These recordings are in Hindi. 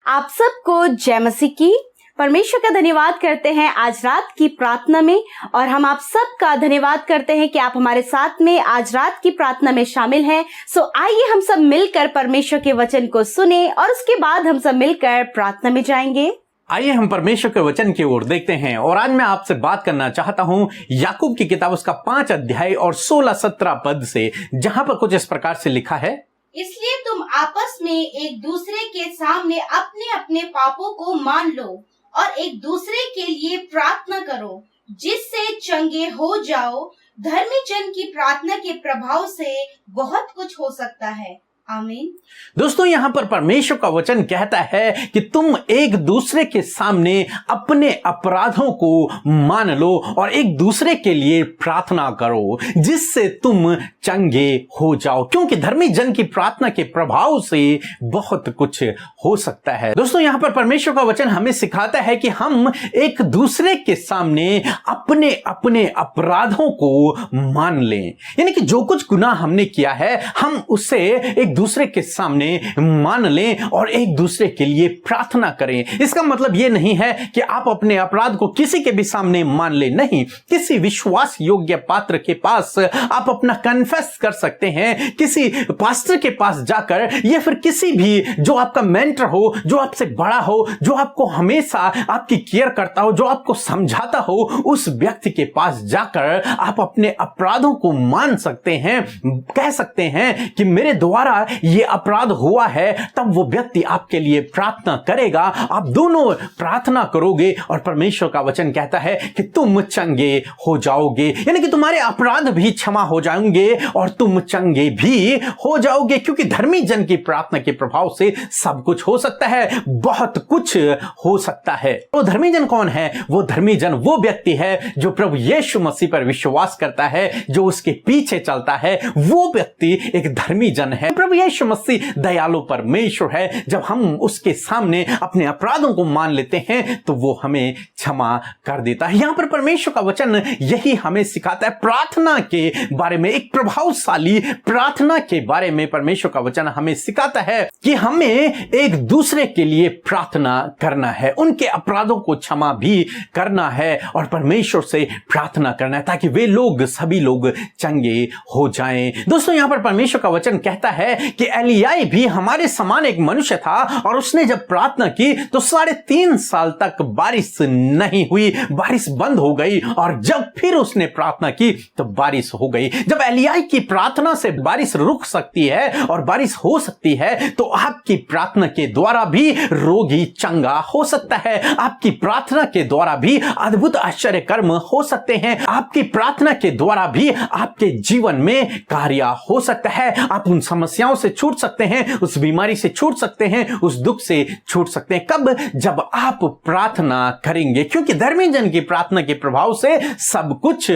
आप सबको जय मसीह की। परमेश्वर का धन्यवाद करते हैं आज रात की प्रार्थना में, और हम आप सबका धन्यवाद करते हैं कि आप हमारे साथ में आज रात की प्रार्थना में शामिल हैं। सो आइए हम सब मिलकर परमेश्वर के वचन को सुने और उसके बाद हम सब मिलकर प्रार्थना में जाएंगे। आइए हम परमेश्वर के वचन की ओर देखते हैं। और आज मैं आपसे बात करना चाहता हूं याकूब की किताब उसका 5 अध्याय और 16-17 पद से, जहां पर कुछ इस प्रकार से लिखा है, इसलिए तुम आपस में एक दूसरे के सामने अपने अपने पापों को मान लो और एक दूसरे के लिए प्रार्थना करो, जिससे चंगे हो जाओ। धर्मी जन की प्रार्थना के प्रभाव से बहुत कुछ हो सकता है। आमीन। दोस्तों, यहाँ पर परमेश्वर का वचन कहता है कि तुम एक दूसरे के सामने अपने अपराधों को मान लो और एक दूसरे के लिए प्रार्थना करो, जिससे तुम चंगे हो जाओ, क्योंकि धर्मी जन की प्रार्थना के प्रभाव से बहुत कुछ हो सकता है। दोस्तों, यहाँ पर परमेश्वर का वचन हमें सिखाता है कि हम एक दूसरे के सामने अपने अपने अपराधों को मान लें, यानी कि जो कुछ गुनाह हमने किया है हम उसे एक दूसरे के सामने मान लें और एक दूसरे के लिए प्रार्थना करें। इसका मतलब यह नहीं है कि आप अपने अपराध को किसी के भी सामने मान लें, नहीं, किसी विश्वास योग्य पात्र के पास आप अपना कन्फेस कर सकते हैं, किसी पास्टर के पास जाकर, या फिर किसी भी जो आपका मेंटर हो, जो आपसे बड़ा हो, जो आपको हमेशा आपकी केयर करता हो, जो आपको समझाता हो, उस व्यक्ति के पास जाकर आप अपने अपराधों को मान सकते हैं, कह सकते हैं कि मेरे द्वारा ये अपराध हुआ है। तब वो व्यक्ति आपके लिए प्रार्थना करेगा, आप दोनों प्रार्थना करोगे और परमेश्वर का वचन कहता है कि तुम चंगे हो जाओगे, यानी कि तुम्हारे अपराध भी क्षमा हो जाएंगे और तुम चंगे भी हो जाओगे, क्योंकि धर्मी जन की प्रार्थना के प्रभाव से सब कुछ हो सकता है, बहुत कुछ हो सकता है। वो धर्मी जन कौन है? वो धर्मी जन वो व्यक्ति है जो प्रभु यीशु मसीह पर विश्वास करता है, जो उसके पीछे चलता है, वो व्यक्ति एक धर्मी जन है। प्रभु यीशु मसीह दयालु परमेश्वर है। जब हम उसके सामने अपने अपराधों को मान लेते हैं तो वो हमें क्षमा कर देता है। यहां पर परमेश्वर का वचन यही हमें सिखाता है। प्रार्थना के बारे में, एक प्रभावशाली प्रार्थना के बारे में परमेश्वर का वचन हमें सिखाता है कि हमें एक दूसरे के लिए प्रार्थना करना है, उनके अपराधों को क्षमा भी करना है और परमेश्वर से प्रार्थना करना है, ताकि वे लोग, सभी लोग चंगे हो जाएं। दोस्तों, यहां पर परमेश्वर का वचन कहता है कि एलियाह भी हमारे समान एक मनुष्य था और उसने जब प्रार्थना की तो 3.5 साल तक बारिश नहीं हुई, बारिश बंद हो गई, और जब फिर उसने प्रार्थना की तो बारिश हो गई। जब एलियाह की प्रार्थना से बारिश रुक सकती है और बारिश हो सकती है, तो आपकी प्रार्थना के द्वारा भी रोगी चंगा हो सकता है, आपकी प्रार्थना के द्वारा भी अद्भुत आश्चर्य कर्म हो सकते हैं, आपकी प्रार्थना के द्वारा भी आपके जीवन में कार्य हो सकता है। आप उन समस्याओं से छूट सकते हैं, उस बीमारी से छूट सकते हैं, उस दुख से छूट सकते हैं। कब? जब आप प्रार्थना करेंगे, क्योंकि धर्मी जन की प्रार्थना के प्रभाव से सब कुछ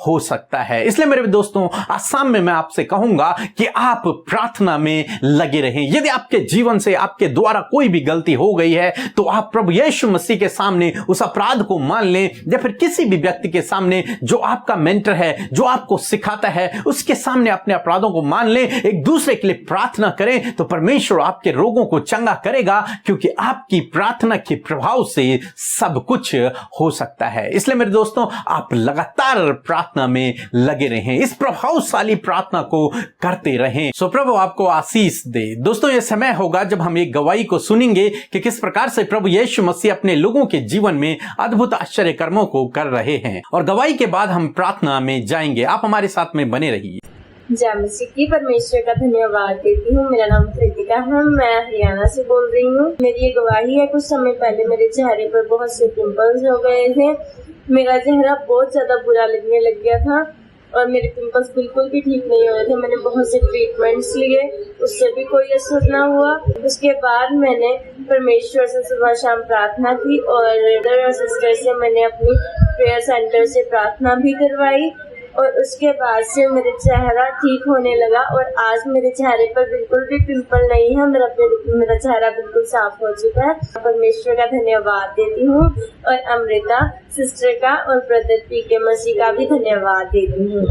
हो सकता है। इसलिए मेरे दोस्तों, आज शाम में मैं आपसे कहूंगा कि आप प्रार्थना में लगे रहें। यदि आपके जीवन से आपके द्वारा कोई भी गलती हो गई है तो आप प्रभु यीशु मसीह के सामने उस अपराध को मान लें, या फिर किसी भी व्यक्ति के सामने जो आपका मेंटर है, जो आपको सिखाता है, उसके सामने अपने अपराधों को मान लें, एक दूसरे के लिए प्रार्थना करें, तो परमेश्वर आपके रोगों को चंगा करेगा, क्योंकि आपकी प्रार्थना के प्रभाव से सब कुछ हो सकता है। इसलिए मेरे दोस्तों, आप लगातार प्रार्थना में लगे रहें, इस प्रभावशाली प्रार्थना को करते रहें। सो प्रभु आपको आशीष दे। दोस्तों, यह समय होगा जब हम एक गवाही को सुनेंगे कि किस प्रकार से प्रभु यीशु मसीह अपने लोगों के जीवन में अद्भुत आश्चर्य कर्मों को कर रहे हैं, और गवाही के बाद हम प्रार्थना में जाएंगे। आप हमारे साथ में बने रहिए। जय मसीह की। परमेश्वर का धन्यवाद देती हूँ। मेरा नाम कृतिका है, मैं हरियाणा से बोल रही हूँ। मेरी ये गवाही है, कुछ समय पहले मेरे चेहरे पर बहुत से पिंपल्स हो गए थे। मेरा चेहरा बहुत ज्यादा बुरा लगने लग गया था और मेरे पिंपल्स बिल्कुल भी ठीक नहीं हो रहे थे। मैंने बहुत से ट्रीटमेंट्स लिए, उससे भी कोई असर ना हुआ। उसके बाद मैंने परमेश्वर से सुबह शाम प्रार्थना की और ब्रदर और सिस्टर से मैंने अपनी प्रेयर सेंटर से प्रार्थना भी करवाई, और उसके बाद से मेरा चेहरा ठीक होने लगा और आज मेरे चेहरे पर बिल्कुल भी पिंपल नहीं है। मेरा चेहरा बिल्कुल साफ हो चुका है। परमेश्वर का धन्यवाद देती हूँ और अमृता सिस्टर का और ब्रदर पीके मसीह का भी धन्यवाद देती हूँ।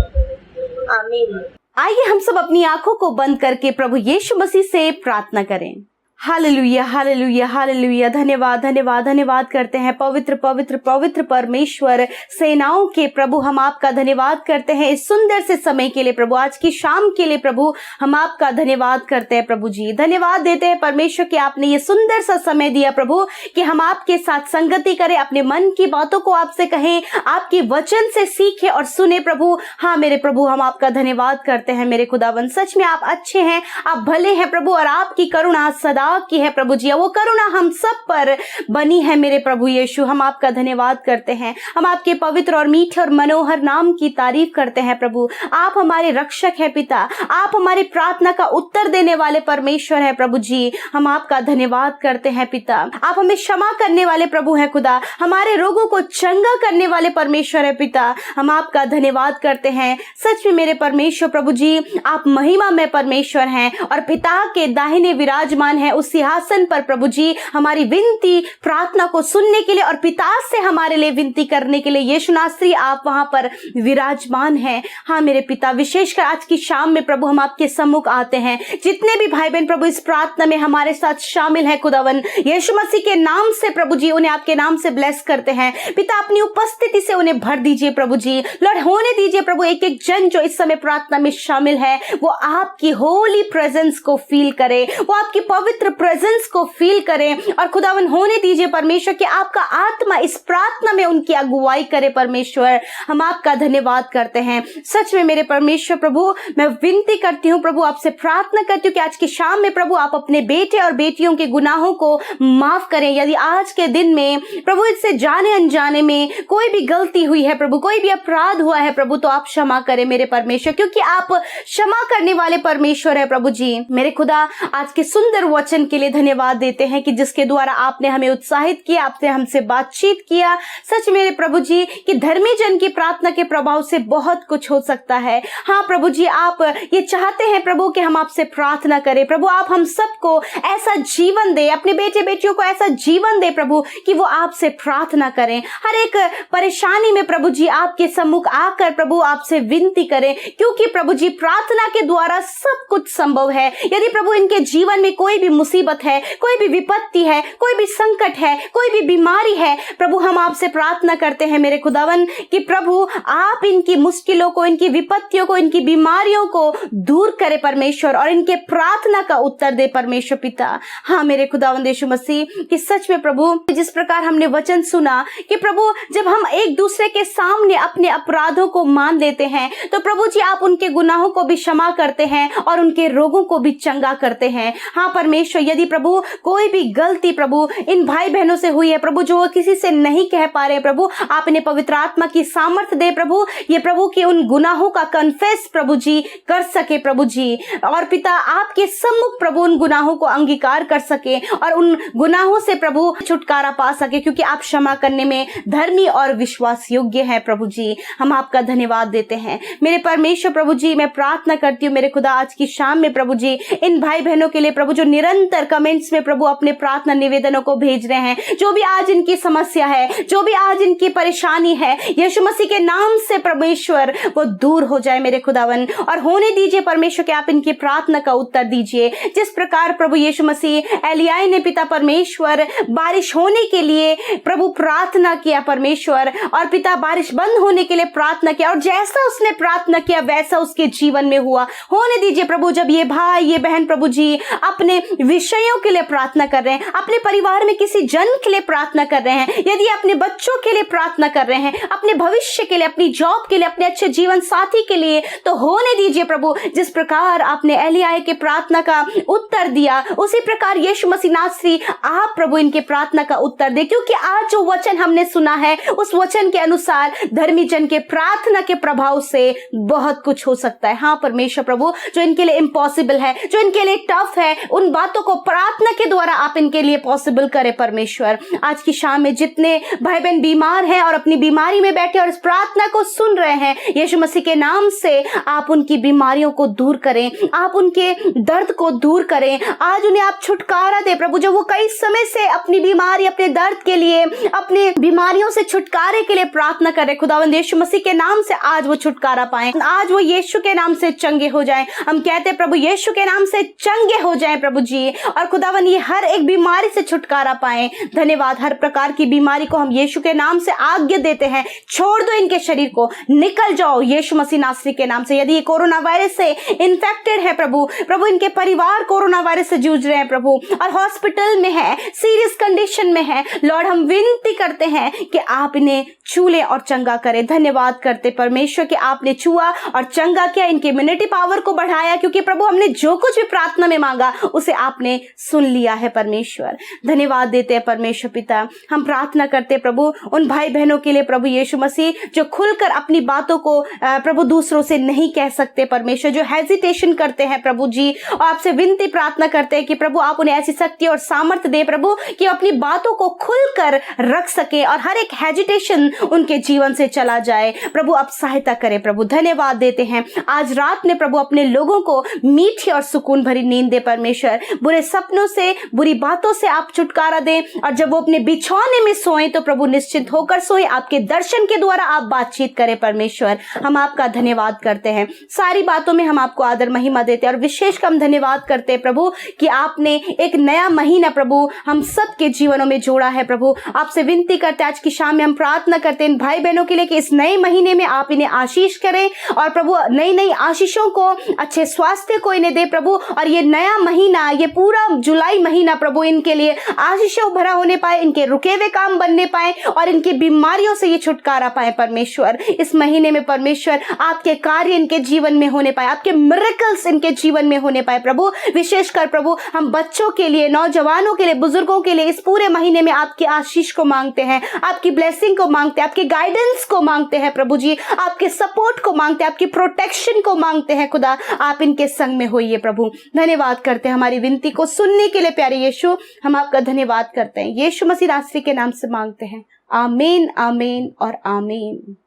आमीन। आइए हम सब अपनी आंखों को बंद करके प्रभु यीशु मसीह से प्रार्थना करें। Hallelujah, hallelujah, hallelujah. धन्यवाद, धन्यवाद, धन्यवाद करते हैं पवित्र पवित्र पवित्र परमेश्वर, सेनाओं के प्रभु। हम आपका धन्यवाद करते हैं इस सुंदर से समय के लिए प्रभु, आज की शाम के लिए प्रभु। हम आपका धन्यवाद करते हैं प्रभु जी। धन्यवाद देते हैं परमेश्वर कि आपने ये सुंदर सा समय दिया प्रभु, कि हम आपके साथ संगति करें, अपने मन की बातों को आपसे कहें, आपकी वचन से सीखें और सुने प्रभु। हाँ मेरे प्रभु, हम आपका धन्यवाद करते हैं मेरे खुदावन। सच में आप अच्छे हैं, आप भले हैं प्रभु, और आपकी करुणा सदा की है प्रभु जी। वो करुणा हम सब पर बनी है मेरे प्रभु यीशु। हम आपका धन्यवाद करते हैं, हम आपके पवित्र और मीठे और मनोहर नाम की तारीफ करते हैं प्रभु। आप हमारे रक्षक है पिता, आप हमारी प्रार्थना का उत्तर देने वाले परमेश्वर है प्रभु जी। हम आपका धन्यवाद करते हैं पिता। आप हमें क्षमा करने वाले प्रभु है खुदा, हमारे रोगों को चंगा करने वाले परमेश्वर है पिता। हम आपका धन्यवाद करते हैं सच में मेरे परमेश्वर प्रभु जी। आप महिमा में परमेश्वर हैं और पिता के दाहिने विराजमान है उस सिंहासन पर प्रभु जी। हमारी विनती प्रार्थना को सुनने के लिए और पिता से हमारे लिए विनती करने के लिए यीशु नासरी आप वहां पर विराजमान हैं। हाँ मेरे पिता, विशेषकर आज की शाम में प्रभु हम आपके सम्मुख आते हैं। जितने भी भाई बहन प्रभु इस प्रार्थना में हमारे साथ शामिल है खुदावन, यीशु मसीह के नाम से प्रभु जी उन्हें आपके नाम से ब्लेस करते हैं पिता। अपनी उपस्थिति से उन्हें भर दीजिए प्रभु जी। लॉर्ड, होने दीजिए प्रभु एक एक जन जो इस समय प्रार्थना में शामिल है, वो आपकी होली प्रेजेंस को फील करे, वो आपकी पवित्र प्रेजेंस को फील करें। और खुदावन होने दीजिए परमेश्वर कि आपका आत्मा इस प्रार्थना में उनकी अगुवाई करे परमेश्वर। हम आपका धन्यवाद करते हैं सच में मेरे परमेश्वर प्रभु। मैं विनती करती हूँ प्रभु, आपसे प्रार्थना करती हूँ कि आज की शाम में प्रभु आप अपने बेटे और बेटियों के गुनाहों को माफ करें। यदि आज के दिन में प्रभु इससे जाने अनजाने में कोई भी गलती हुई है प्रभु, कोई भी अपराध हुआ है प्रभु, तो आप क्षमा करें मेरे परमेश्वर, क्योंकि आप क्षमा करने वाले परमेश्वर है प्रभु जी। मेरे खुदा, आज के सुंदर वचन के लिए धन्यवाद देते हैं कि जिसके द्वारा आपने हमें उत्साहित किया, आपने हमसे बातचीत किया। सच मेरे प्रभु जी कि धर्मी जन की प्रार्थना के प्रभाव से बहुत कुछ हो सकता है। हाँ प्रभु जी, आप ये चाहते हैं प्रभु कि हम आपसे प्रार्थना करें प्रभु। आप हम सबको ऐसा जीवन दे, अपने बेटे बेटियों को ऐसा जीवन दे प्रभु कि वो आपसे प्रार्थना करें। हर एक परेशानी में प्रभु जी आपके सम्मुख आकर प्रभु आपसे विनती करें, क्योंकि प्रभु जी प्रार्थना के द्वारा सब कुछ संभव है। यदि प्रभु इनके जीवन में कोई भी मुसीबत है, कोई भी विपत्ति है, कोई भी संकट है, कोई भी बीमारी है प्रभु, हम आपसे प्रार्थना करते हैं मेरे खुदावन कि प्रभु आप इनकी मुश्किलों को, इनकी विपत्तियों को, इनकी बीमारियों को दूर करे परमेश्वर, और इनके प्रार्थना का उत्तर दे परमेश्वर पिता। हाँ मेरे खुदावन यीशु मसीह कि सच में प्रभु जिस प्रकार हमने वचन सुना कि प्रभु जब हम एक दूसरे के सामने अपने अपराधों को मान लेते हैं तो प्रभु जी आप उनके गुनाहों को भी क्षमा करते हैं और उनके रोगों को भी चंगा करते हैं। हाँ परमेश्वर, यदि प्रभु कोई भी गलती प्रभु इन भाई बहनों से हुई है प्रभु, जो वो किसी से नहीं कह पा रहे प्रभु, आप इन्हें पवित्र आत्मा की सामर्थ्य दे प्रभु, ये प्रभु के उन गुनाहों का कन्फेस प्रभु जी कर सके प्रभु जी, और पिता आपके सम्मुख प्रभु उन गुनाहों को अंगीकार कर सके और उन गुनाहों से प्रभु छुटकारा पा सके, क्योंकि आप क्षमा करने में धर्मी और विश्वास योग्य है प्रभु जी। हम आपका धन्यवाद देते हैं मेरे परमेश्वर प्रभु जी। मैं प्रार्थना करती हूँ मेरे खुदा आज की शाम में प्रभु जी इन भाई बहनों के लिए प्रभु, जो निरंतर कमेंट्स में प्रभु अपने प्रार्थना निवेदनों को भेज रहे हैं, जो भी आज इनकी समस्या है, जो भी आज इनकी परेशानी है, यीशु मसीह के नाम से परमेश्वर वो दूर हो जाए मेरे खुदावन, और होने दीजिए परमेश्वर कि आप इनकी प्रार्थना का उत्तर दीजिए। जिस प्रकार प्रभु यीशु मसीह एलियाह ने पिता परमेश्वर बारिश होने के लिए प्रभु प्रार्थना किया परमेश्वर, और पिता बारिश बंद होने के लिए प्रार्थना किया, और जैसा उसने प्रार्थना किया वैसा उसके जीवन में हुआ। होने दीजिए प्रभु, जब ये भाई ये बहन प्रभु जी अपने विषयों के लिए प्रार्थना कर रहे हैं, अपने परिवार में किसी जन के लिए प्रार्थना कर रहे हैं, यदि अपने बच्चों के लिए प्रार्थना कर रहे हैं, अपने भविष्य के लिए, अपनी जॉब के लिए, अपने अच्छे जीवन साथी के लिए, तो होने दीजिए प्रभु जिस प्रकार आपने एलियाह के प्रार्थना का उत्तर दिया, उसी प्रकार यीशु मसीह नासरी आप प्रभु इनके प्रार्थना का उत्तर दे, क्योंकि आज जो वचन हमने सुना है उस वचन के अनुसार धर्मी जन के प्रार्थना के प्रभाव से बहुत कुछ हो सकता है। हाँ परमेश्वर प्रभु, जो इनके लिए इम्पॉसिबल है, जो इनके लिए टफ है, उन बातों को प्रार्थना के द्वारा आप इनके लिए पॉसिबल करे परमेश्वर। आज की शाम में जितने भाई बहन बीमार हैं और अपनी बीमारी में बैठे और इस प्रार्थना को सुन रहे हैं, यीशु मसीह के नाम से आप उनकी बीमारियों को दूर करें, आप उनके दर्द को दूर करें, आज उन्हें आप छुटकारा दे प्रभु, जो वो कई समय से अपनी बीमारी, अपने दर्द के लिए, अपने बीमारियों से छुटकारे के लिए प्रार्थना करें। खुदावंद यीशु मसीह के नाम से आज वो छुटकारा पाएं, आज वो यीशु के नाम से चंगे हो जाएं। हम कहते हैं प्रभु यीशु के नाम से चंगे हो जाएं प्रभु जी। जी, और खुदावन ये हर एक बीमारी से छुटकारा पाए। धन्यवाद, हर प्रकार की बीमारी को हम यीशु के नाम से आज्ञा देते हैं, छोड़ दो इनके शरीर को, निकल जाओ यीशु मसीह नासरी के नाम से। यदि ये कोरोना वायरस से इन्फेक्टेड है प्रभु, प्रभु इनके परिवार कोरोना वायरस से जूझ रहे हैं प्रभु, और हॉस्पिटल में है, सीरियस कंडीशन में है, लॉर्ड हम विनती करते हैं कि आप इन्हें छू ले और चंगा करें। धन्यवाद करते परमेश्वर कि आपने छुआ और चंगा किया, इनके इम्यूनिटी पावर को बढ़ाया, क्योंकि प्रभु हमने जो कुछ भी प्रार्थना में मांगा उसे आपने सुन लिया है परमेश्वर। धन्यवाद देते हैं परमेश्वर पिता। हम प्रार्थना करते प्रभु उन भाई बहनों के लिए प्रभु यीशु मसीह जो खुलकर अपनी बातों को प्रभु दूसरों से नहीं कह सकते परमेश्वर, जो हेजिटेशन करते हैं प्रभु जी, और आपसे विनती प्रार्थना करते हैं कि प्रभु आप उन्हें ऐसी शक्ति और सामर्थ्य दे प्रभु कि अपनी बातों को खुलकर रख सके और हर एक हेजिटेशन उनके जीवन से चला जाए। प्रभु आप सहायता करें प्रभु। धन्यवाद देते हैं आज रात में प्रभु अपने लोगों को मीठी और सुकून भरी नींद दे परमेश्वर, बुरे सपनों से बुरी बातों से आप छुटकारा दें, और जब वो अपने बिछौने में सोएं तो प्रभु निश्चिंत होकर सोएं, आपके दर्शन के द्वारा आप बातचीत करें परमेश्वर। हम आपका धन्यवाद करते हैं, सारी बातों में हम आपको आदर महिमा देते हैं, और विशेष हम धन्यवाद करते हैं प्रभु कि आपने एक नया महीना प्रभु हम सबके जीवनों में जोड़ा है प्रभु। आपसे विनती करते हैं आज की शाम में हम प्रार्थना करते हैं इन भाई बहनों के लिए कि इस नए महीने में आप इन्हें आशीष करें, और प्रभु नई नई आशीषों को, अच्छे स्वास्थ्य को इन्हें दे प्रभु, और ये नया महीना, ये पूरा जुलाई महीना प्रभु इनके लिए आशीषों भरा होने पाए, इनके रुके हुए काम बनने पाए, और इनकी बीमारियों से ये छुटकारा पाए परमेश्वर। इस महीने में परमेश्वर आपके कार्य इनके जीवन में होने पाए, आपके मिरेकल्स इनके जीवन में होने पाए प्रभु। विशेषकर प्रभु हम बच्चों के लिए, नौजवानों के लिए, बुजुर्गों के लिए इस पूरे महीने में आपके आशीष को मांगते हैं, आपकी ब्लेसिंग को मांगते हैं, आपके गाइडेंस को मांगते हैं प्रभु जी, आपके सपोर्ट को मांगते हैं, आपकी प्रोटेक्शन को मांगते हैं। खुदा आप इनके संग में होइए प्रभु। धन्यवाद करते हैं हमारी विनती को सुनने के लिए प्यारे यीशु, हम आपका धन्यवाद करते हैं। यीशु मसीह नासरी के नाम से मांगते हैं, आमीन आमीन और आमीन।